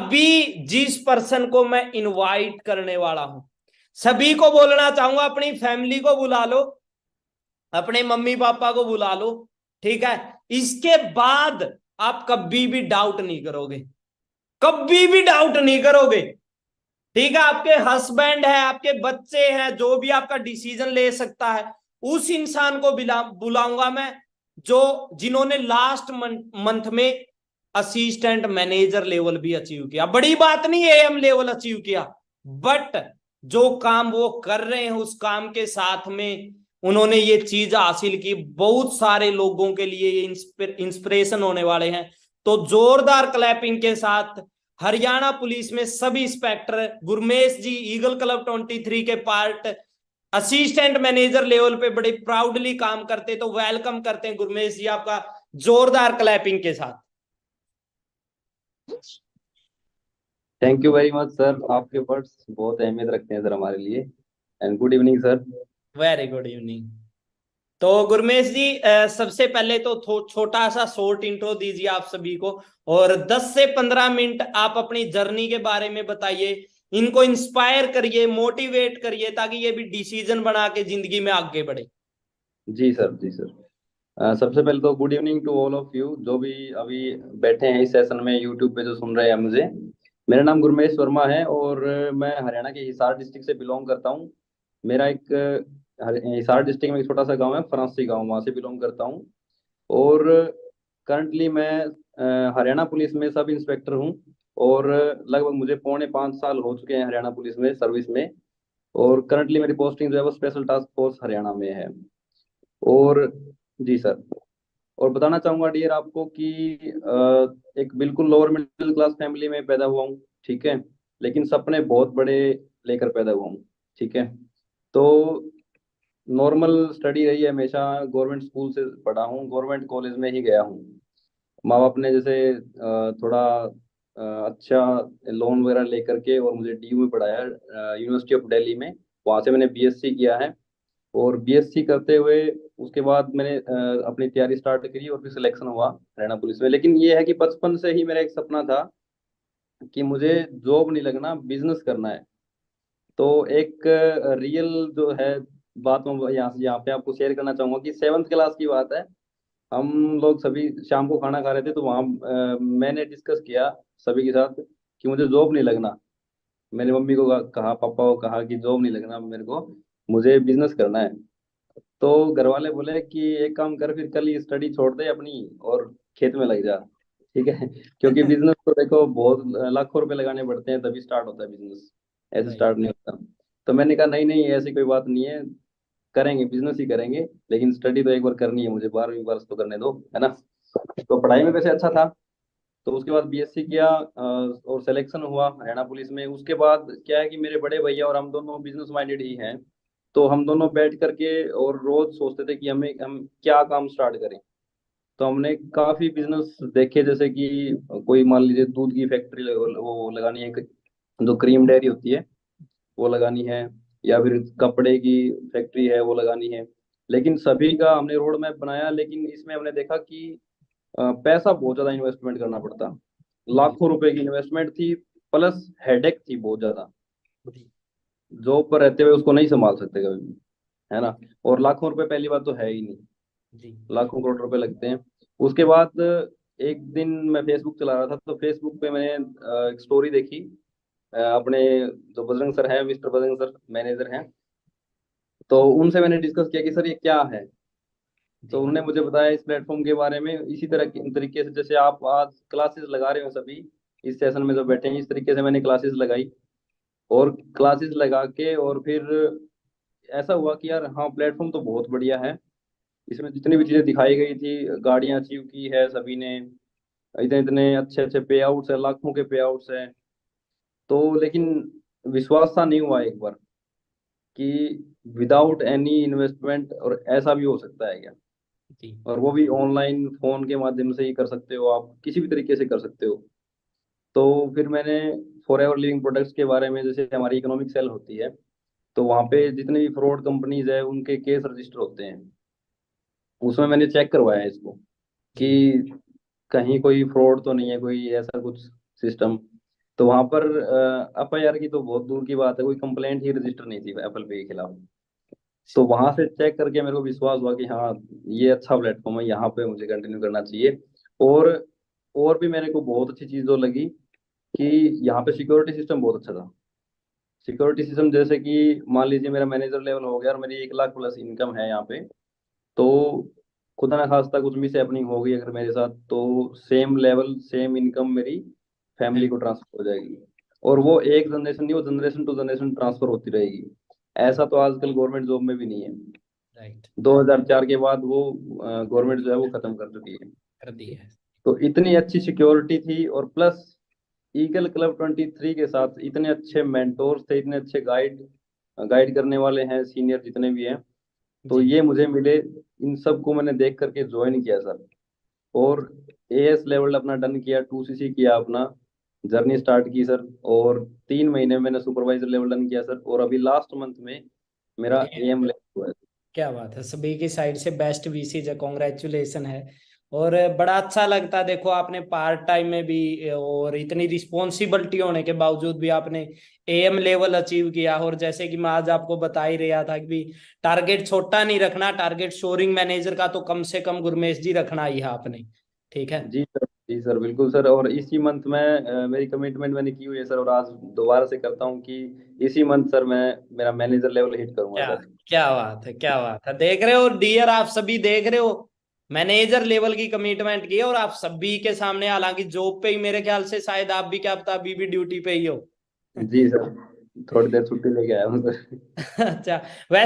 अभी जिस पर्सन को मैं इनवाइट करने वाला हूं, सभी को बोलना चाहूंगा अपनी फैमिली को बुला लो, अपने मम्मी पापा को बुला लो। ठीक है, इसके बाद आप कभी भी डाउट नहीं करोगे, कभी भी डाउट नहीं करोगे। ठीक है, आपके हस्बैंड है, आपके बच्चे हैं, जो भी आपका डिसीजन ले सकता है, उस इंसान को बुलाऊंगा मैं, जो जिन्होंने लास्ट मंथ में असिस्टेंट मैनेजर लेवल भी अचीव किया। बड़ी बात नहीं है एम लेवल अचीव किया, बट जो काम वो कर रहे हैं उस काम के साथ में उन्होंने ये चीज हासिल की, बहुत सारे लोगों के लिए ये इंस्पिरेशन होने वाले हैं। तो जोरदार क्लैपिंग के साथ हरियाणा पुलिस में सब इंस्पेक्टर गुरमेश जी, ईगल क्लब 23 के पार्ट असिस्टेंट मैनेजर लेवल पे बड़े प्राउडली काम करते, तो वेलकम करते हैं गुरमेश जी आपका जोरदार क्लैपिंग के साथ। Thank you very much sir, आपके वर्ड्स बहुत अहमियत रखते हैं सर हमारे लिए। And good evening sir. Very good evening. तो गुरमेश जी, सबसे पहले तो छोटा सा शॉर्ट इंट्रो दीजिए आप सभी को, और 10 से 15 मिनट आप अपनी जर्नी के बारे में बताइए, इनको इंस्पायर करिए, मोटिवेट करिए, ताकि ये भी डिसीजन बना के जिंदगी में आगे बढ़े। जी सर, जी सर। सबसे पहले तो good evening to all of you जो भी अभी बैठे हैं इस सेशन में, यूट्यूब पे जो सुन रहे हैं मुझे। मेरा नाम गुरमेश वर्मा है और मैं हरियाणा के हिसार डिस्ट्रिक्ट से बिलोंग करता हूँ। मेरा एक हिसार डिस्ट्रिक्ट में एक छोटा सा गांव है, फरांसी गांव, वहाँ से बिलोंग करता हूँ। और करंटली मैं हरियाणा पुलिस में सब इंस्पेक्टर हूँ। और लगभग मुझे 4.5 साल हो चुके हैं हरियाणा पुलिस में सर्विस में। और करंटली मेरी पोस्टिंग जो है वो स्पेशल टास्क फोर्स हरियाणा में है। और जी सर। और बताना चाहूंगा डियर आपको कि एक बिल्कुल लोअर मिडिल क्लास फैमिली में पैदा हुआ हूँ, ठीक है। लेकिन सपने बहुत बड़े लेकर पैदा हुआ हूँ, ठीक है। तो नॉर्मल स्टडी रही है हमेशा, गवर्नमेंट स्कूल से पढ़ा हूँ, गवर्नमेंट कॉलेज में ही गया हूँ। माँ बाप ने जैसे थोड़ा अच्छा लोन वगैरह लेकर के और मुझे डीयू में पढ़ाया, यूनिवर्सिटी ऑफ दिल्ली में। वहाँ से मैंने बीएससी किया है। और बीएससी करते हुए उसके बाद मैंने अपनी तैयारी स्टार्ट करी और फिर सिलेक्शन हुआ हरियाणा पुलिस में। लेकिन ये है कि बचपन से ही मेरा एक सपना था कि मुझे जॉब नहीं लगना, बिजनेस करना है। तो एक रियल जो है बात मैं यहाँ पे आपको शेयर करना चाहूंगा कि 7th क्लास की बात है। हम लोग सभी शाम को खाना खा रहे थे, तो वहाँ मैंने डिस्कस किया सभी के साथ कि मुझे जॉब नहीं लगना। मैंने मम्मी को कहा, पापा को कहा कि जॉब नहीं लगना मेरे को, मुझे बिजनेस करना है। तो घर वाले बोले कि एक काम कर, फिर कल ही स्टडी छोड़ दे अपनी और खेत में लग जा, ठीक है। क्योंकि बिजनेस तो देखो बहुत लाखों रुपए लगाने पड़ते हैं तभी स्टार्ट होता है बिजनेस, ऐसे नहीं। स्टार्ट नहीं होता। तो मैंने कहा नहीं नहीं, ऐसी कोई बात नहीं है, करेंगे बिजनेस ही करेंगे, लेकिन स्टडी तो एक बार करनी है, मुझे 12वीं वर्ष तो करने दो, है ना। तो पढ़ाई में वैसे अच्छा था। तो उसके बाद बीएससी किया और सिलेक्शन हुआ हरियाणा पुलिस में। उसके बाद क्या है कि मेरे बड़े भैया और हम दोनों बिजनेस माइंडेड ही हैं। तो हम दोनों बैठ करके और रोज सोचते थे कि हम क्या काम स्टार्ट करें। तो हमने काफी बिजनेस देखे, जैसे कि कोई मान लीजिए दूध की फैक्ट्री वो लगानी है, जो क्रीम डेयरी होती है वो लगानी है, या फिर कपड़े की फैक्ट्री है वो लगानी है। लेकिन सभी का हमने रोड मैप बनाया, लेकिन इसमें हमने देखा कि पैसा बहुत ज्यादा इन्वेस्टमेंट करना पड़ता, जी लाखों रुपए की इन्वेस्टमेंट थी, प्लस हेडेक थी बहुत ज्यादा। जी जॉब पर रहते हुए उसको नहीं संभाल सकते कभी भी, है ना। और लाखों रुपए पहली बात तो है ही नहीं, जी लाखों करोड़ रुपए लगते हैं। उसके बाद एक दिन मैं फेसबुक चला रहा था, तो फेसबुक पे मैंने एक स्टोरी देखी। अपने जो बजरंग सर हैं, मिस्टर बजरंग सर मैनेजर हैं, तो उनसे मैंने डिस्कस किया कि सर ये क्या है। तो जी उन्होंने मुझे बताया इस प्लेटफॉर्म के बारे में, इसी तरह तरीके से जैसे आप आज क्लासेस लगा रहे हो सभी इस सेशन में जो बैठे हैं, इस तरीके से मैंने क्लासेस लगाई। और क्लासेस लगा के और फिर ऐसा हुआ कि यार हाँ, प्लेटफॉर्म तो बहुत बढ़िया है। इसमें जितनी भी चीजें दिखाई गई थी, गाड़ियां अचीव की है सभी ने, इतने इतने अच्छे अच्छे पे आउट्स है, लाखों के पे आउट्स है। तो लेकिन विश्वास सा नहीं हुआ एक बार कि विदाउट एनी इन्वेस्टमेंट और ऐसा भी हो सकता है क्या। जी और वो भी ऑनलाइन फोन के माध्यम से ही कर सकते हो, आप किसी भी तरीके से कर सकते हो। तो फिर मैंने फॉर एवर लिविंग प्रोडक्ट्स के बारे में, जैसे हमारी इकोनॉमिक सेल होती है, तो वहाँ पे जितनी भी फ्रॉड कंपनीज है उनके केस रजिस्टर होते हैं। उसमें मैंने चेक करवाया इसको जी कि कहीं कोई फ्रॉड तो नहीं है, कोई ऐसा कुछ सिस्टम। तो वहां पर एफआईआर की तो बहुत दूर की बात है, कोई कंप्लेंट ही रजिस्टर नहीं थी एप्पल पे के खिलाफ। तो वहां से चेक करके मेरे को विश्वास हुआ कि हाँ, ये अच्छा प्लेटफॉर्म है, यहाँ पे मुझे कंटिन्यू करना चाहिए। और और भी मेरे को बहुत अच्छी चीज जो लगी कि यहाँ पे सिक्योरिटी सिस्टम बहुत अच्छा था। सिक्योरिटी सिस्टम जैसे कि मान लीजिए मेरा मैनेजर लेवल हो गया और मेरी 1 लाख प्लस इनकम है यहाँ पे, तो खुदा ना खास्ता कुछ मिस हैपनिंग हो गई अगर मेरे साथ, तो सेम लेवल सेम इनकम मेरी फैमिली को ट्रांसफर हो जाएगी। और वो एक जनरेशन नहीं, वो जनरेशन टू जनरेशन ट्रांसफर होती रहेगी। ऐसा तो आजकल गवर्नमेंट जॉब में भी नहीं है। राइट। 2004 के बाद वो गवर्नमेंट जो है वो खत्म कर चुकी है। कर दी है। तो इतनी अच्छी सिक्योरिटी थी, और प्लस ईगल क्लब 23 के साथ इतने अच्छे मेंटोर्स थे, इतने अच्छे गाइड गाइड करने वाले हैं सीनियर जितने भी हैं। तो जी। ये मुझे मिले, इन सबको मैंने देख करके ज्वाइन किया सर। और एएस लेवल अपना डन किया, 2सीसी किया, अपना जर्नी स्टार्ट की सर। और 3 महीने में मैंने सुपरवाइजर लेवल डन किया सर, और अभी लास्ट मंथ में मेरा एएम लेवल हुआ है। क्या बात है, सभी की साइड से बेस्ट विशेज है, कॉन्ग्रेचुलेशन है। और बड़ा अच्छा लगता है, देखो आपने पार्ट टाइम में भी और इतनी रिस्पॉन्सिबिलिटी होने के बावजूद भी आपने एएम लेवल अचीव किया। और जैसे कि मैं आज आपको बता ही रहा था कि भी टारगेट छोटा नहीं रखना, टारगेट शोरिंग मैनेजर का तो कम से कम गुरमेश जी रखना ही है आपने। ठीक है। जी सर, जी सर, बिल्कुल सर। और इसी मंथ में मेरी कमिटमेंट मैंने की हुई है सर, और आज दोबारा से करता हूँ कि इसी मंथ सर मैं मेरा मैनेजर लेवल हिट करूंगा क्या सर। क्या बात है, क्या बात है, देख रहे हो डियर, आप सभी देख रहे हो, मैनेजर लेवल की कमिटमेंट की है। और आप सभी के सामने, हालांकि जॉब पे ही मेरे ख्याल से शायद आप भी, क्या पता अभी भी ड्यूटी पे ही हो। जी सर, थोड़ी देर छुट्टी लेके आया हूँ सर। अच्छा। वैसे